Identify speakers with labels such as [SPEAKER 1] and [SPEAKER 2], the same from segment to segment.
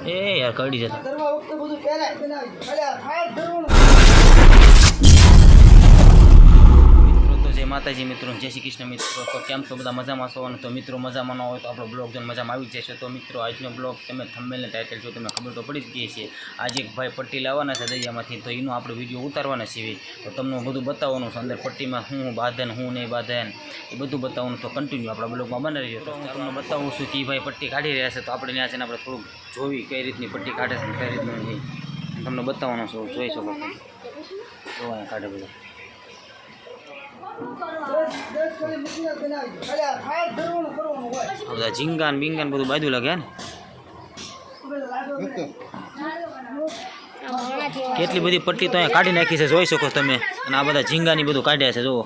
[SPEAKER 1] એ યાર કરડી જતા માતાજી મિત્રો જય શ્રી કૃષ્ણ મિત્રો તો કેમ છો બધા મજામાં છો અને તો મિત્રો મજામાં ન હોય તો આપણો બ્લોગ જોઈને મજામાં આવી જશે તો મિત્રો આજનો બ્લોગ તમે થંબનેલ ટાઇટલ જો તમને ખબર તો પડી જ ગઈ છે આજે એક ભાઈ પટ્ટી લાવવાના છે દરિયામાંથી તો એનો આપણે વિડીયો ઉતારવાના છે તો તમને બધું બતાવવાનું છે અંદર પટ્ટીમાં શું બાંધન શું નહીં બાંધન એ બધું બતાવવાનું તો કન્ટિન્યુ આપણા બ્લોગમાં બનાવી તો હું તમને બતાવું છું કે ભાઈ પટ્ટી કાઢી રહ્યા છે તો આપણે ત્યાં છે ને આપણે થોડુંક જોવી કઈ રીતની પટ્ટી કાઢે છે કઈ રીતનું નહીં તમને બતાવવાનું છે જોઈ શકો જોવા કાઢે બધા બધા ઝીંગાન બીંગાન બધું બાજુ લાગે ને કેટલી બધી પટ્ટી તો અહીંયા કાઢી નાખી છે જોઈ શકો તમે અને આ બધા ઝીંગાની બધું કાઢ્યા છે જુઓ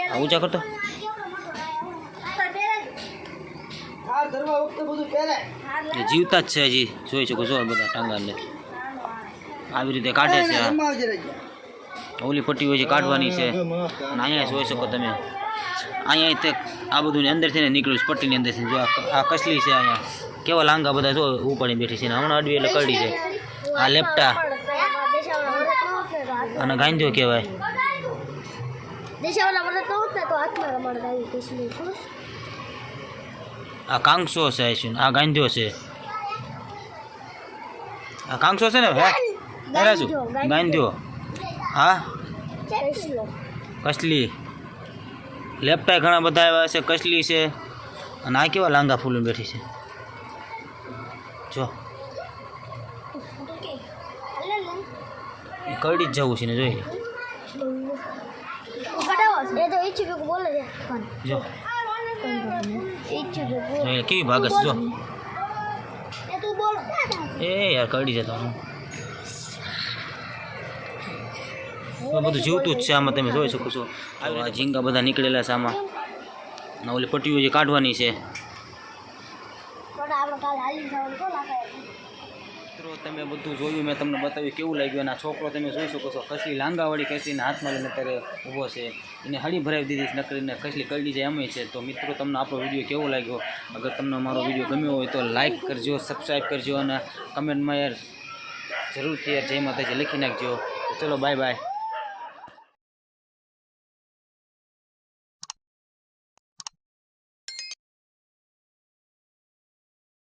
[SPEAKER 1] આ ઊંચા કરતો જીવતા જ છે હજી જોઈ શકો છો બધા ટાંગાને આવી રીતે કાઢે છે ઓલી પટ્ટી હોય છે કાઢવાની છે અને અહીંયા જોઈ શકો તમે અહીંયા તે આ બધું અંદરથી ને નીકળ્યું છે પટ્ટીની અંદરથી જો આ કસલી છે અહીંયા કેવા લાંગા બધા જો ઉપાડી બેઠી છે ને હમણાં અડવી એટલે કરડી છે આ લેપટા અને ગાંધ્યો કહેવાય આ કાંગસો છે આ ગાંધ્યો છે આ કાંગસો છે ને હે શું ગાંધ્યો હા કસલી લેપટાઈ ઘણા બધા આવ્યા છે કસલી છે અને આ કેવા લાંગા ફૂલીને બેઠી છે જો એ કરડી જ જવું છે ને જોઈ જો કેવી ભાગસ જો એ યાર કરડી જતો હું બધું જીવતું જ છે આમાં તમે જોઈ શકો છો આ ઝીંગા બધા નીકળેલા છે આમાં અને ઓલી પટ્ટીઓ જે કાઢવાની છે મિત્રો તમે બધું જોયું મેં તમને બતાવ્યું કેવું લાગ્યું અને આ છોકરો તમે જોઈ શકો છો કસલી લાંગાવાળી કસલીને હાથમાં લઈને અત્યારે ઊભો છે એને હળી ભરાવી દીધી નકરીને કસલી કરડી જાય એમ છે તો મિત્રો તમને આપણો વિડીયો કેવો લાગ્યો અગર તમને મારો વિડીયો ગમ્યો હોય તો લાઇક કરજો સબસ્ક્રાઈબ કરજો અને કમેન્ટમાં યાર જરૂરથી યાર જય માતાજી લખી નાખજો ચલો બાય બાય.